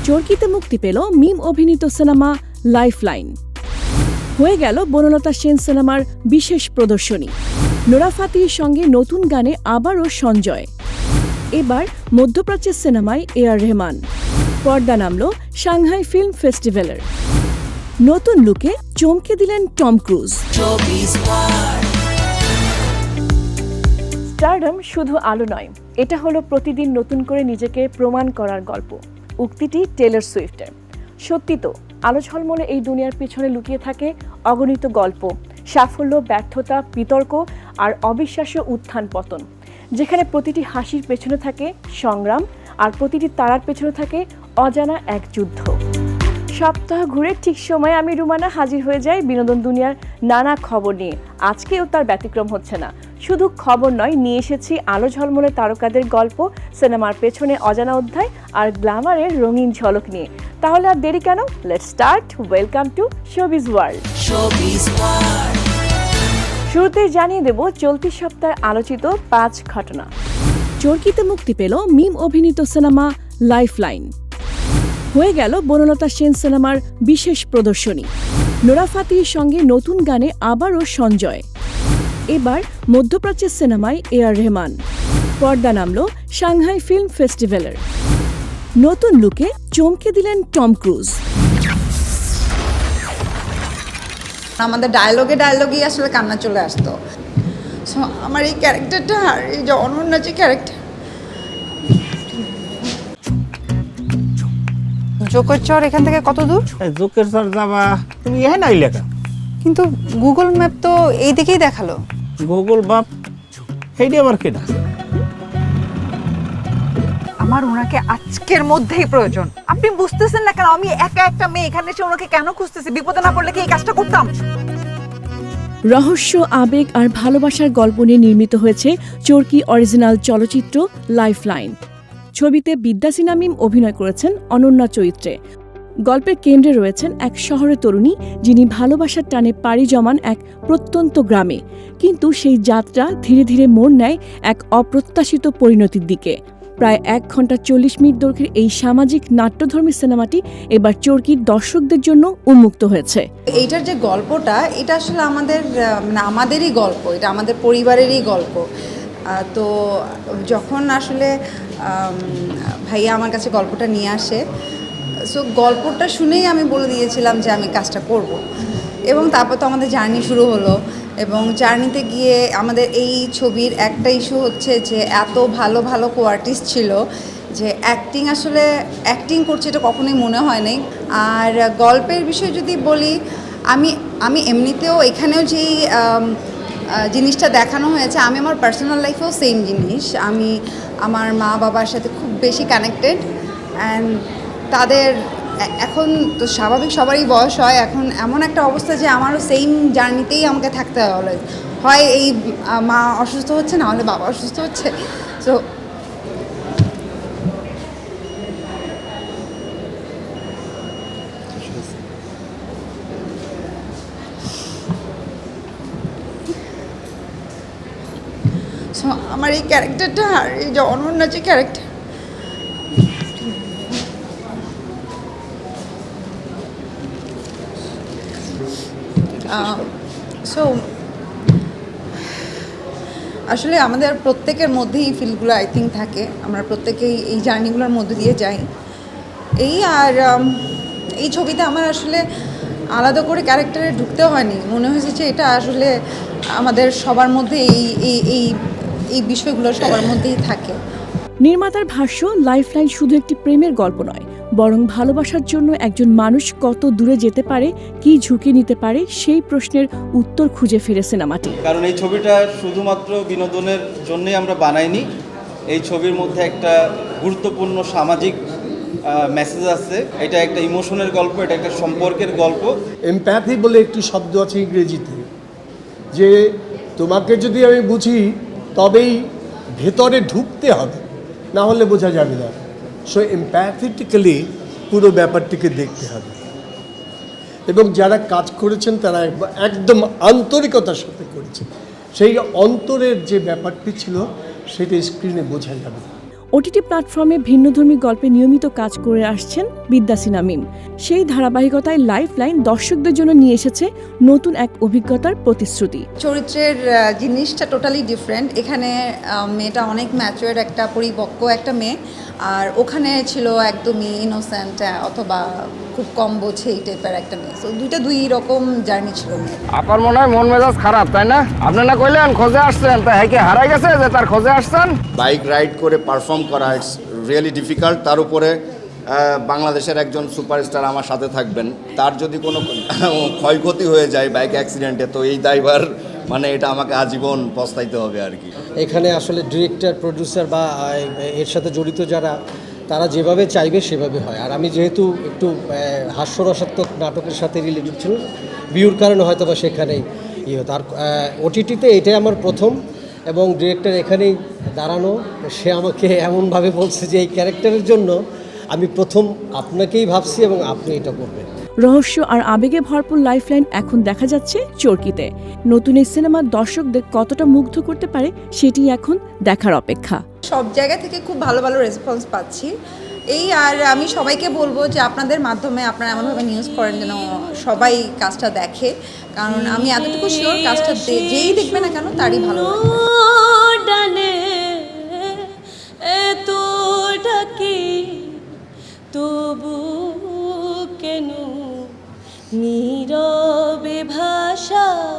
চরকিতে মুক্তি পেল মিম অভিনীত সিনেমা লাইফলাইন। হয়ে গেল বনলতা সেন সিনেমার বিশেষ প্রদর্শনী। নোরা ফাতেহির সঙ্গে নতুন গানে আবারও সঞ্জয়। এবার মধ্যপ্রাচ্যের সিনেমায় এআর রহমান। পর্দা নামল সাংহাই ফিল্ম ফেস্টিভ্যালের। নতুন লুকে চমকে দিলেন টম ক্রুজ। স্টারডম শুধু আলো নয়, এটা হলো প্রতিদিন নতুন করে নিজেকে প্রমাণ করার গল্প। উক্তিটি টেলর সুইফটের। সত্যি তো, আলো ঝলমলে এই দুনিয়ার পিছনে লুকিয়ে থাকে অগণিত গল্প, সাফল্য, ব্যর্থতা, বিতর্ক আর অবিশ্বাস্য উত্থান পতন, যেখানে প্রতিটি হাসির পেছনে থাকে সংগ্রাম আর প্রতিটি তারার পেছনে থাকে অজানা এক যুদ্ধ। সপ্তাহ ঘুরে ঠিক সময়ে আমি রুমানা হাজির হয়ে যাই বিনোদন দুনিয়ার নানা খবর নিয়ে। আজকেও তার ব্যতিক্রম হচ্ছে না। শুধু খবর নয়, নিয়ে এসেছি আলো ঝলমলে তারকাদের গল্প, সিনেমার পেছনে অজানা অধ্যায় আর গ্ল্যামারের রঙিন ঝলক নিয়ে। তাহলে আর দেরি কেন? Let's start. Welcome to showbiz world. শুরুতেই জানিয়ে দেব চলতি সপ্তাহে আলোচিত 5 ঘটনা। চরকিতে মুক্তি পেল মিম অভিনীত সিনেমা লাইফলাইন। হয়ে গেল বনলতা সেন সিনেমার বিশেষ প্রদর্শনী। নোরা ফাতেহির সঙ্গে নতুন গানে আবারও সঞ্জয়। এবার মধ্যপ্রাচ্যের সিনেমায় এআর রহমান। পর্দা নামল সাংহাই ফিল্ম ফেস্টিভ্যালের। নতুন লুকে চমকে দিলেন টম ক্রুজ। আমাদের ডায়লগেই আসলে কান্না চলে আসতো। সো আমার এই ক্যারেক্টারটা আর এই যে অনন্যা যে ক্যারেক্টার, জোকের চর এখান থেকে কত দূর? জোকের চর যাবা তুমি এখানে আইলে কেন? কিন্তু গুগল ম্যাপ তো এই দিকেই দেখালো। গুগল ম্যাপ সেইটি আবার কেনা? আমার ওনাকে আজকের মধ্যেই প্রয়োজন। আপনি বুঝতেছেন না কেন? আমি একা একটা মেয়ে এখানে এসে ওনাকে কেন খুঁজতেছি? বিপদে না পড়লে কি এই কাজটা করতাম? রহস্য, আবেগ আর ভালোবাসার গল্প নিয়ে নির্মিত হয়েছে চরকি অরিজিনাল চলচ্চিত্র লাইফলাইন। ছবিতে বিদ্যা সিনহা মিম অভিনয় করেছেন অনন্যা চরিত্রে। গল্পের কেন্দ্রে রয়েছেন এক শহরের তরুণী, যিনি ভালোবাসার টানে পাড়ি জমান এক প্রত্যন্ত গ্রামে। কিন্তু সেই যাত্রা ধীরে ধীরে মোড় নেয় এক অপ্রত্যাশিত পরিণতির দিকে। প্রায় 1 ঘন্টা 40 মিনিট দৈর্ঘ্যের এই সামাজিক নাট্যধর্মী সিনেমাটি এবার চরকির দর্শকদের জন্য উন্মুক্ত হয়েছে। এইটার যে গল্পটা, এটা আসলে আমাদেরই গল্প, এটা আমাদের পরিবারেরই গল্প। তো যখন আসলে ভাইয়া আমার কাছে গল্পটা নিয়ে আসে, সো গল্পটা শুনেই আমি বলে দিয়েছিলাম যে আমি কাজটা করব। এবং তারপর তো আমাদের জার্নি শুরু হলো। এবং জার্নিতে গিয়ে আমাদের এই ছবির একটা ইস্যু হচ্ছে যে এত ভালো ভালো কোয়ার্টিস্ট ছিল যে অ্যাক্টিং করছে এটা কখনোই মনে হয় নাই। আর গল্পের বিষয়ে যদি বলি, আমি এমনিতেও এখানেও যেই জিনিসটা দেখানো হয়েছে, আমি আমার পার্সোনাল লাইফেও সেম জিনিস। আমি আমার মা বাবার সাথে খুব বেশি কানেক্টেড। অ্যান্ড তাদের এখন তো স্বাভাবিক সবারই বয়স হয়, এখন এমন একটা অবস্থা যে আমারও সেম জার্নিতেই আমাকে থাকতে হয়। এই মা অসুস্থ হচ্ছে, না হলে বাবা অসুস্থ হচ্ছে। সো আমার এই ক্যারেক্টারটা আর এই যে অনন্যা যে ক্যারেক্টার, সো আসলে আমাদের প্রত্যেকের মধ্যেই এই ফিলগুলো আই থিঙ্ক থাকে। আমরা প্রত্যেকেই এই জার্নিগুলোর মধ্যে দিয়ে যাই। আর এই ছবিতে আমার আসলে আলাদা করে ক্যারেক্টারে ঢুকতে হয়নি। মনে হয়েছে যে এটা আসলে আমাদের সবার মধ্যে এই বিষয়গুলো সবার মধ্যেই থাকে। নির্মাতার ভাষ্য, লাইফলাইন শুধু একটি প্রেমের গল্প নয়, বরং ভালোবাসার জন্য একজন মানুষ কত দূরে যেতে পারে, কি ঝুঁকি নিতে পারে, সেই প্রশ্নের উত্তর খুঁজে ফেরে সিনেমাটি। কারণ এই ছবিটা শুধুমাত্র বিনোদনের জন্যই আমরা বানাইনি। এই ছবির মধ্যে একটা গুরুত্বপূর্ণ সামাজিক মেসেজ আছে। এটা একটা ইমোশনের গল্প, এটা একটা সম্পর্কের গল্প। এমপ্যাথি বলে একটি শব্দ আছে ইংরেজিতে, যে তোমাকে যদি আমি বুঝি তবেই ভেতরে ঢুকতে হবে, না হলে বোঝা যাবে না। সো এমপ্যাথেটিক্যালি পুরো ব্যাপারটিকে দেখতে হবে। এবং যারা কাজ করেছেন তারা একদম আন্তরিকতার সাথে করেছেন। সেই অন্তরের যে ব্যাপারটি ছিল সেটা স্ক্রিনে বোঝা যাবে। ওটিটি প্ল্যাটফর্মে ভিন্নধর্মী গল্পে নিয়মিত কাজ করে আসছেন বিদ্যাসিনা মিম। সেই ধারাবাহিকতায় লাইফলাইন দর্শকদের জন্য নিয়ে এসেছে নতুন এক অভিজ্ঞতার প্রতিশ্রুতি। চরিত্রের জিনিসটা টোটালি ডিফারেন্ট। এখানে মেয়েটা অনেক ম্যাচুয়ার, একটা পরিপক্ক একটা মেয়ে, আর ওখানে ছিল একদমই ইনোসেন্ট অথবা খুব কম বোঝে এই টাইপের একটা মেয়ে। সো দুই রকম জার্নি ছিল মেয়ের। আপনার মনে হয় মন মেজাজ খারাপ, তাই না? আপনি না কইলেন খোঁজে আসছেন, তা হ্যাঁ কি হারাই গেছে যে তার খোঁজে আসছেন? বাইক রাইড করে পারফর্ম করা ইটস রিয়েলি ডিফিকাল্ট। তার উপরে বাংলাদেশের একজন সুপারস্টার আমার সাথে থাকবেন, তার যদি কোনো ক্ষয়ক্ষতি হয়ে যায় বাইক অ্যাক্সিডেন্টে, তো এই দায়ভার মানে এটা আমাকে আজীবন পস্তাইতে হবে আর কি। এখানে আসলে ডিরেক্টর, প্রডিউসার বা এর সাথে জড়িত যারা, তারা যেভাবে চাইবে সেভাবে হয়। আর আমি যেহেতু একটু হাস্যরসাত্মক নাটকের সাথে রিলেটেড ছিল, বিউর কারণে হয়তো বা সেখানেই তার ওটিটিতে এটাই আমার প্রথম, এবং ডিরেক্টর এখানেই দাঁড়ানো, সে আমাকে এমনভাবে বলছে যে এই ক্যারেক্টারের জন্য আমি প্রথম আপনাকেই ভাবছি এবং আপনি এটা করবেন। রহস্য আর আবেগে ভরপুর লাইফলাইন এখন দেখা যাচ্ছে চরকিতে। নতুন এই সিনেমা দর্শকদের কতটা মুগ্ধ করতে পারে সেটি এখন দেখার অপেক্ষা। সব জায়গা থেকে খুব ভালো ভালো রেসপন্স পাচ্ছি এই। আর আমি সবাইকে বলবো যে আপনাদের মাধ্যমে আপনারা এমনভাবে নিউজ করেন যেন সবাই কাজটা দেখে, কারণ আমি এতটুকু শিওর কাজটা যেই দেখবে না কেন তারই ভালো লাগবে। তবু কেন নীরবে ভাষাও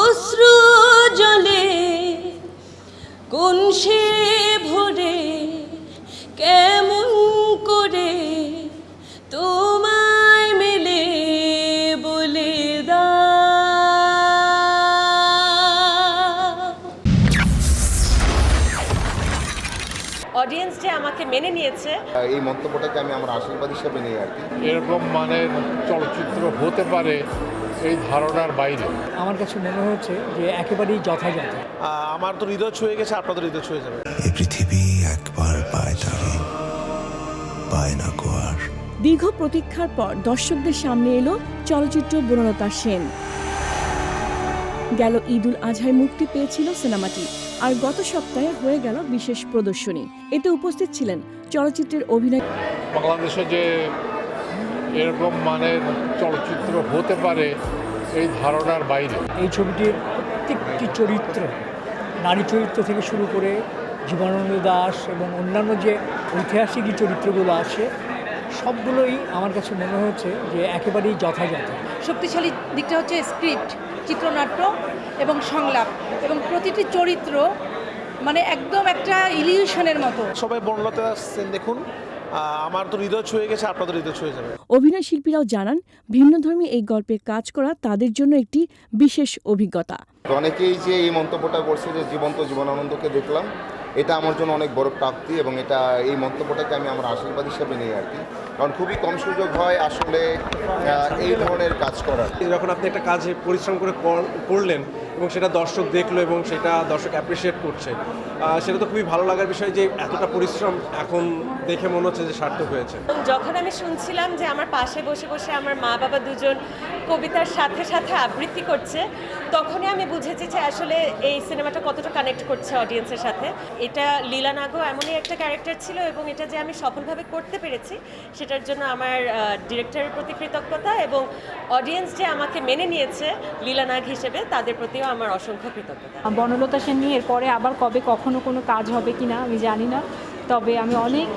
অশ্রু জলে, কোন সে ভোরে কেমন করে তোমায় মেলে বলে অডিয়েন্স যে আমাকে মেনে নিয়েছে, এই মন্তব্যটাকে আমি আমার আশীর্বাদ হিসেবে নিই আর কি। এরকম মানের চলচ্চিত্র হতে পারে এই ধারণার বাইরে। আমার কাছে মনে হচ্ছে যে একেবারেই যথাযথ। আমার তো হৃদয় ছুঁয়ে গেছে, আপনাদের হৃদয় ছুঁয়ে যাবে। এই পৃথিবী একবার পায় তারে, পায় না কো আর। দীর্ঘ প্রতীক্ষার পর দর্শকদের সামনে এলো চলচ্চিত্র বনলতা সেন। গেল ঈদুল আজহায় মুক্তি পেয়েছিল সিনেমাটি, আর গত সপ্তাহে হয়ে গেল বিশেষ প্রদর্শনী। এতে উপস্থিত ছিলেন চলচ্চিত্রের অভিনয়। বাংলাদেশে যে এরকম মানের চলচ্চিত্র হতে পারে এই ধারণার বাইরে। এই ছবিটির প্রত্যেকটি চরিত্র, নারী চরিত্র থেকে শুরু করে জীবনানন্দ দাস এবং অন্যান্য যে ঐতিহাসিক চরিত্রগুলো আছে, সবগুলোই আমার কাছে মনে হচ্ছে যে একেবারেই যথাযথ। শক্তিশালী দিকটা হচ্ছে স্ক্রিপ্ট, চিত্রনাট্য এবং সংলাপ, এবং প্রতিটি চরিত্র মানে একদম একটা ইলিউশনের মতো। সবাই বনলতা সেন দেখুন, আমার তো হৃদয় ছুঁয়ে গেছে, আপনাদের হৃদয় ছুঁয়ে যাবে। অভিনয় শিল্পীরাও জানান, ভিন্নধর্মী এই গল্পে কাজ করা তাদের জন্য একটি বিশেষ অভিজ্ঞতা। অনেকেই যে এই মন্তব্যটা করছে যে জীবন্ত জীবনানন্দকে দেখলাম, এটা আমার জন্য অনেক বড় প্রাপ্তি, এবং এটা এই মন্তব্যটাকে আমি আমার আশীর্বাদ হিসেবে নিই আর কি। কারণ খুবই কম সুযোগ হয় আসলে এই ধরনের কাজ করার। যখন আপনি একটা কাজে পরিশ্রম করে করলেন এবং সেটা দর্শক দেখলো এবং সেটা দর্শক অ্যাপ্রিসিয়েট করছে, সেটা তো খুবই ভালো লাগার বিষয় যে এতটা পরিশ্রম এখন দেখে মনে হচ্ছে যে সার্থক হয়েছে। যখন আমি শুনছিলাম যে আমার পাশে বসে বসে আমার মা বাবা দুজন কবিতার সাথে সাথে আবৃত্তি করছে, তখনই আমি বুঝেছি যে আসলে এই সিনেমাটা কতটা কানেক্ট করছে অডিয়েন্সের সাথে। এটা লীলা নাগো এমনই একটা ক্যারেক্টার ছিল, এবং এটা যে আমি সফলভাবে করতে পেরেছি সেটার জন্য আমার ডিরেক্টরের প্রতি কৃতজ্ঞতা, এবং অডিয়েন্স যে আমাকে মেনে নিয়েছে লীলা নাগ হিসেবে তাদের প্রতিও আমার অসংখ্য কৃতজ্ঞতা। বনলতা সেন নিয়ে এরপরে আবার কবে কখনো কোনো কাজ হবে কিনা আমি জানি না, তবে আমি অনেক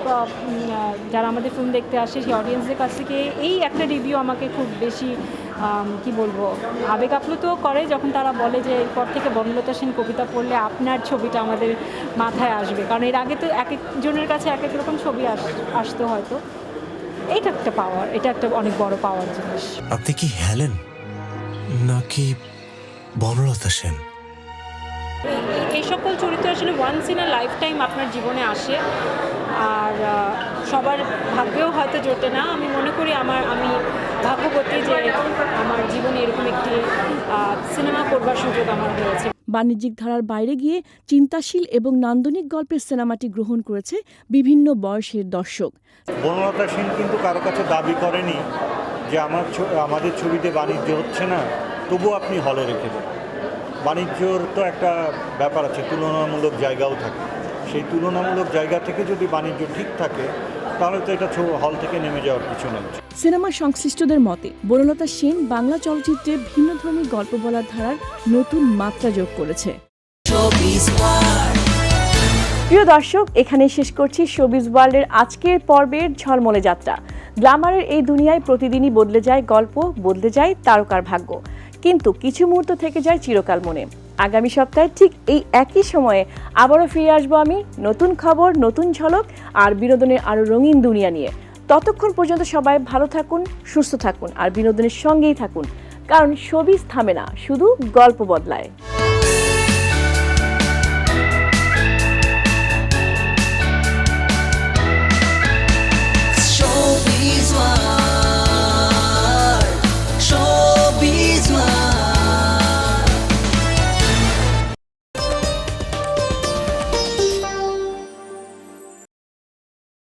যারা আমাদের ফিল্ম দেখতে আসে সেই অডিয়েন্সদের কাছ থেকে এই একটা রিভিউ আমাকে খুব বেশি কি বলবো আবেগ আপ্লুত করে, যখন তারা বলে যে এরপর থেকে বনলতা সেন কবিতা পড়লে আপনার ছবিটা আমাদের মাথায় আসবে, কারণ এর আগে তো এক একজনের কাছে এক এক রকম ছবি আসতো হয়তো। এটা একটা পাওয়ার, এটা একটা অনেক বড় পাওয়ার জিনিস। আপনি কি হেলেন নাকি বনলতা সেন? এই সকল চরিত্র আসলে once in a life time আপনার জীবনে আসে, আর সবার ভাগ্যেও হয়তো জোটে না। আমি মনে করি আমি ভাগ্যবতী যে আমার জীবনে এরকম একটি সিনেমা করবার সুযোগ আমার হয়েছে। বাণিজ্যিক ধারার বাইরে গিয়ে চিন্তাশীল এবং নান্দনিক গল্পের সিনেমাটি গ্রহণ করেছে বিভিন্ন বয়সের দর্শক। বনলতা সেন কিন্তু কারো কাছে দাবি করেনি যে আমাদের ছবিতে বাণিজ্য হচ্ছে না, তবু আপনি হলে রেখে দেন। বাণিজ্যর তো একটা ব্যাপার আছে, তুলনামূলক জায়গাও থাকে, সেই তুলনামূলক জায়গা থেকে যদি বাণিজ্য ঠিক থাকে তাহলে তো এটা হল থেকে নেমে যাওয়ার কিছু নেই। সিনেমা সংশ্লিষ্টদের মতে বনলতা সেন বাংলা চলচ্চিত্রে ভিন্নধর্মী গল্প বলার ধারার নতুন মাত্রা যোগ করেছে। প্রিয় দর্শক, এখানে শেষ করছি শোবিজ ওয়ার্ল্ডের আজকের পর্বের ঝলমলে যাত্রা। গ্ল্যামারের এই দুনিয়ায় প্রতিদিনই বদলে যায় গল্প, বদলে যায় তারকার ভাগ্য, কিন্তু কিছু মুহূর্ত থেকে যায় চিরকাল মনে। আগামী সপ্তাহে ঠিক এই একই সময়ে আবারও ফিরে আসবো আমি নতুন খবর, নতুন ঝলক আর বিনোদনের আরও রঙিন দুনিয়া নিয়ে। ততক্ষণ পর্যন্ত সবাই ভালো থাকুন, সুস্থ থাকুন আর বিনোদনের সঙ্গেই থাকুন, কারণ শোবিজ থামে না, শুধু গল্প বদলায়।